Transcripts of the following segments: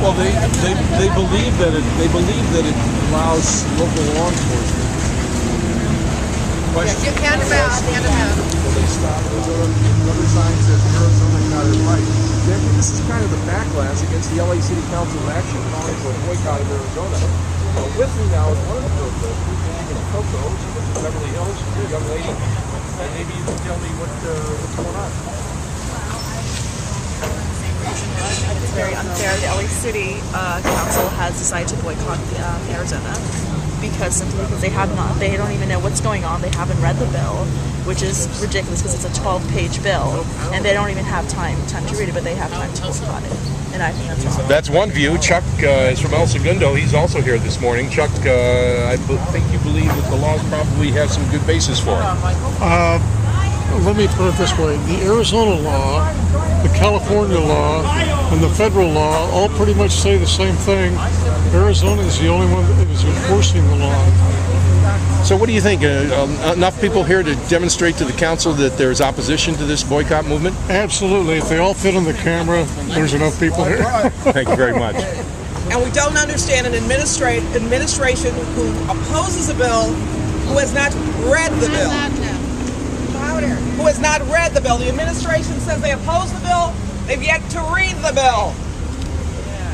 Well, they believe that it allows local law enforcement. Yes, you hand them out. Will they stop? Another sign says Arizona got it right. This is kind of the backlash against the LA City Council's action calling for a boycott of Arizona. With me now is one of the protesters, Coco, she's from Beverly Hills, she's a young lady, and maybe you can tell me what's going on. It's very unfair. The LA City Council has decided to boycott Arizona because they don't even know what's going on. They haven't read the bill, which is ridiculous because it's a 12-page bill, and they don't even have time to read it, but they have time to boycott it. And I think that's wrong. That's one view. Chuck is from El Segundo. He's also here this morning. Chuck, I think you believe that the laws probably have some good basis for it. Let me put it this way. The Arizona law, the California law, and the federal law all pretty much say the same thing. Arizona is the only one that is enforcing the law. So what do you think? Enough people here to demonstrate to the council that there's opposition to this boycott movement? Absolutely. If they all fit on the camera, there's enough people here. Thank you very much. And we don't understand an administration who opposes a bill who has not read the bill. Who has not read the bill. The administration says they oppose the bill. They've yet to read the bill.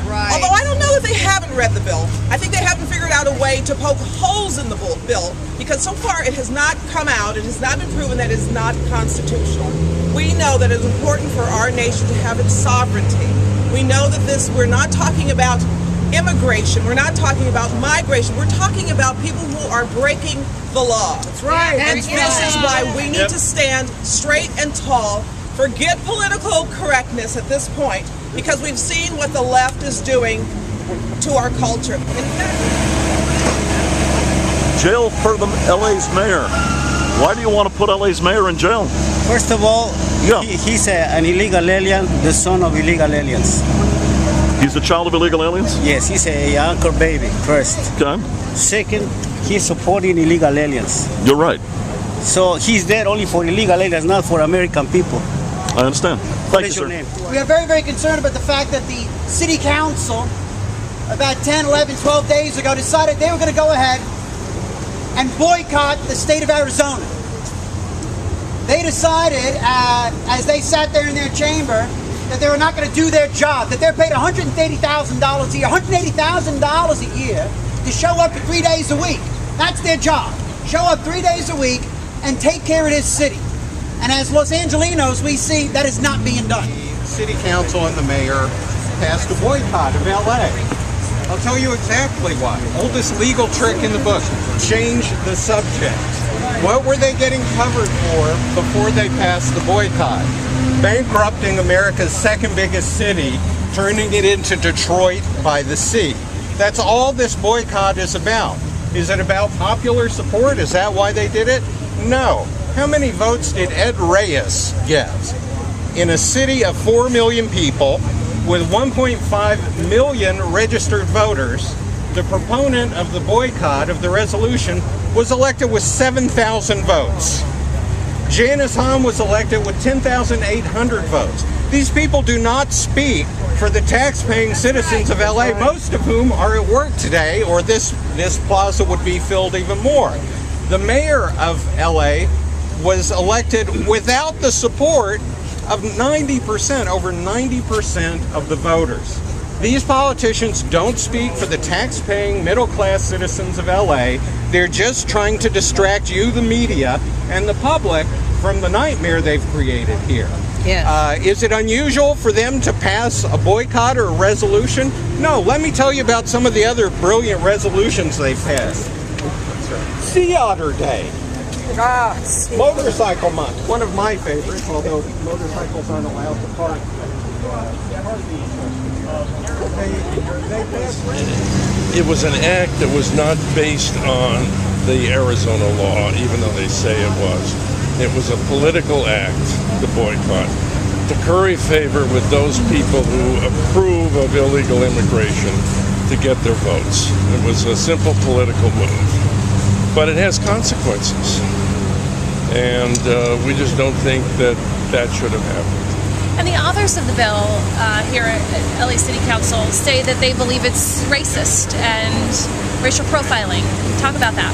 Right. Although I don't know that they haven't read the bill. I think they haven't figured out a way to poke holes in the bill because so far it has not come out, it has not been proven that it is not constitutional. We know that it is important for our nation to have its sovereignty. We know that we're not talking about immigration, we're not talking about migration, we're talking about people who are breaking the law. That's right. And this is why we need to stand straight and tall, forget political correctness at this point, because we've seen what the left is doing to our culture. Jail for LA's mayor. Why do you want to put LA's mayor in jail? First of all, he's an illegal alien, the son of illegal aliens. He's a child of illegal aliens? Yes, he's a anchor baby, first. Okay. Second, he's supporting illegal aliens. You're right. So he's there only for illegal aliens, not for American people. I understand. Thank you, sir. We are very, very concerned about the fact that the city council about 10, 11, 12 days ago decided they were going to go ahead and boycott the state of Arizona. They decided, as they sat there in their chamber, that they were not going to do their job, that they're paid $180,000 a year, $180,000 a year to show up for 3 days a week. That's their job. Show up 3 days a week and take care of this city. And as Los Angelenos, we see that is not being done. The city council and the mayor passed a boycott of LA. I'll tell you exactly why. Oldest legal trick in the book. Change the subject. What were they getting covered for before they passed the boycott? Bankrupting America's second biggest city, turning it into Detroit by the sea. That's all this boycott is about. Is it about popular support? Is that why they did it? No. How many votes did Ed Reyes get? In a city of 4 million people with 1.5 million registered voters, the proponent of the boycott of the resolution was elected with 7,000 votes. Janice Hahn was elected with 10,800 votes. These people do not speak for the tax-paying citizens of LA, most of whom are at work today, or this plaza would be filled even more. The mayor of LA was elected without the support of 90%, over 90% of the voters. These politicians don't speak for the tax-paying middle-class citizens of LA. They're just trying to distract you, the media, and the public from the nightmare they've created here. Yes. Is it unusual for them to pass a boycott or a resolution? No. Let me tell you about some of the other brilliant resolutions they've passed. Sea Otter Day. Motorcycle Month. One of my favorites, although motorcycles aren't allowed to park. It was an act that was not based on the Arizona law, even though they say it was. It was a political act, the boycott, to curry favor with those people who approve of illegal immigration to get their votes. It was a simple political move. But it has consequences. And we just don't think that that should have happened. And the authors of the bill here at LA City Council say that they believe it's racist and racial profiling. Talk about that.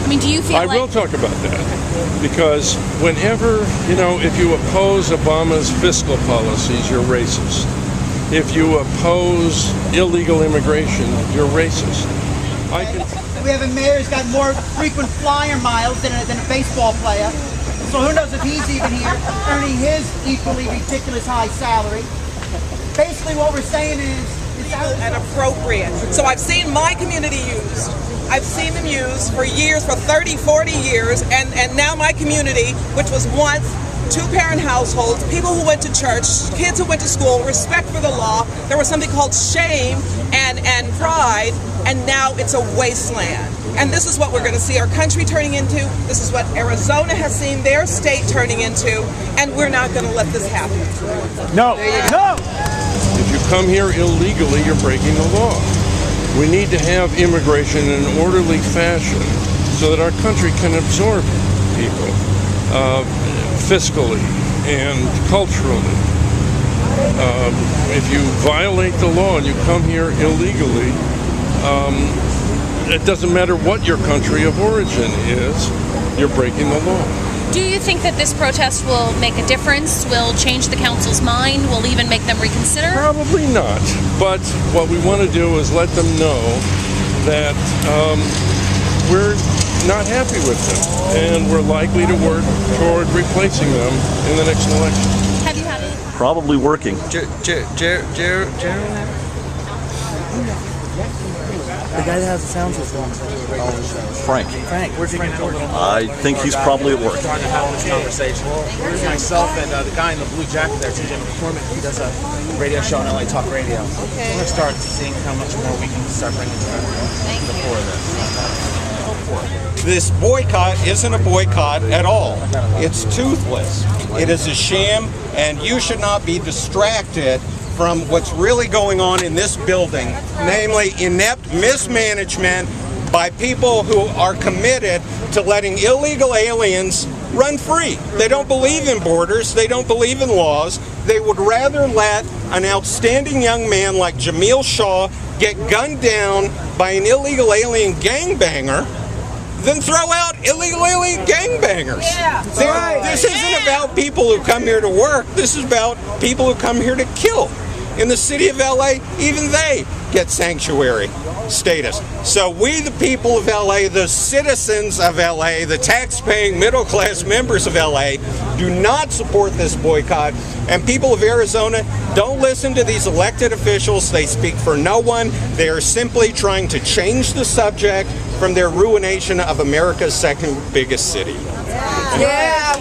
I mean, do you feel I will talk about that because whenever, if you oppose Obama's fiscal policies, you're racist. If you oppose illegal immigration, you're racist. We have a mayor who's got more frequent flyer miles than a baseball player. So who knows if he's even here earning his equally ridiculous high salary. Basically what we're saying is and appropriate. So I've seen my community used. I've seen them used for years, for 30, 40 years, and now my community, which was once two-parent households, people who went to church, kids who went to school, respect for the law, there was something called shame and pride, and now it's a wasteland. And this is what we're going to see our country turning into. This is what Arizona has seen their state turning into, and we're not going to let this happen. No. No. If you come here illegally, you're breaking the law. We need to have immigration in an orderly fashion so that our country can absorb people fiscally and culturally. If you violate the law and you come here illegally, it doesn't matter what your country of origin is, you're breaking the law. Do you think that this protest will make a difference, will change the council's mind, will even make them reconsider? Probably not, but what we want to do is let them know that we're not happy with them, and we're likely to work toward replacing them in the next election. Have you had any? Probably working. The guy that has the sound system. Frank. Where's Frank Jordan? I think he's probably at work. Starting to have this conversation. Here's myself and the guy in the blue jacket there, TJ McCormick. He does a radio show on LA Talk Radio. Okay. We're going to start seeing how much more we can start bringing to the fore of this. This boycott isn't a boycott at all. It's toothless. It is a sham, and you should not be distracted from what's really going on in this building, namely inept mismanagement by people who are committed to letting illegal aliens run free. They don't believe in borders. They don't believe in laws. They would rather let an outstanding young man like Althea Shaw get gunned down by an illegal alien gangbanger than throw out illegal alien gangbangers. Yeah, this isn't about people who come here to work. This is about people who come here to kill. In the city of LA, even they get sanctuary status. So we, the people of LA, the citizens of LA, the tax-paying middle-class members of LA, do not support this boycott. And people of Arizona, don't listen to these elected officials. They speak for no one. They are simply trying to change the subject from their ruination of America's second biggest city. Yeah.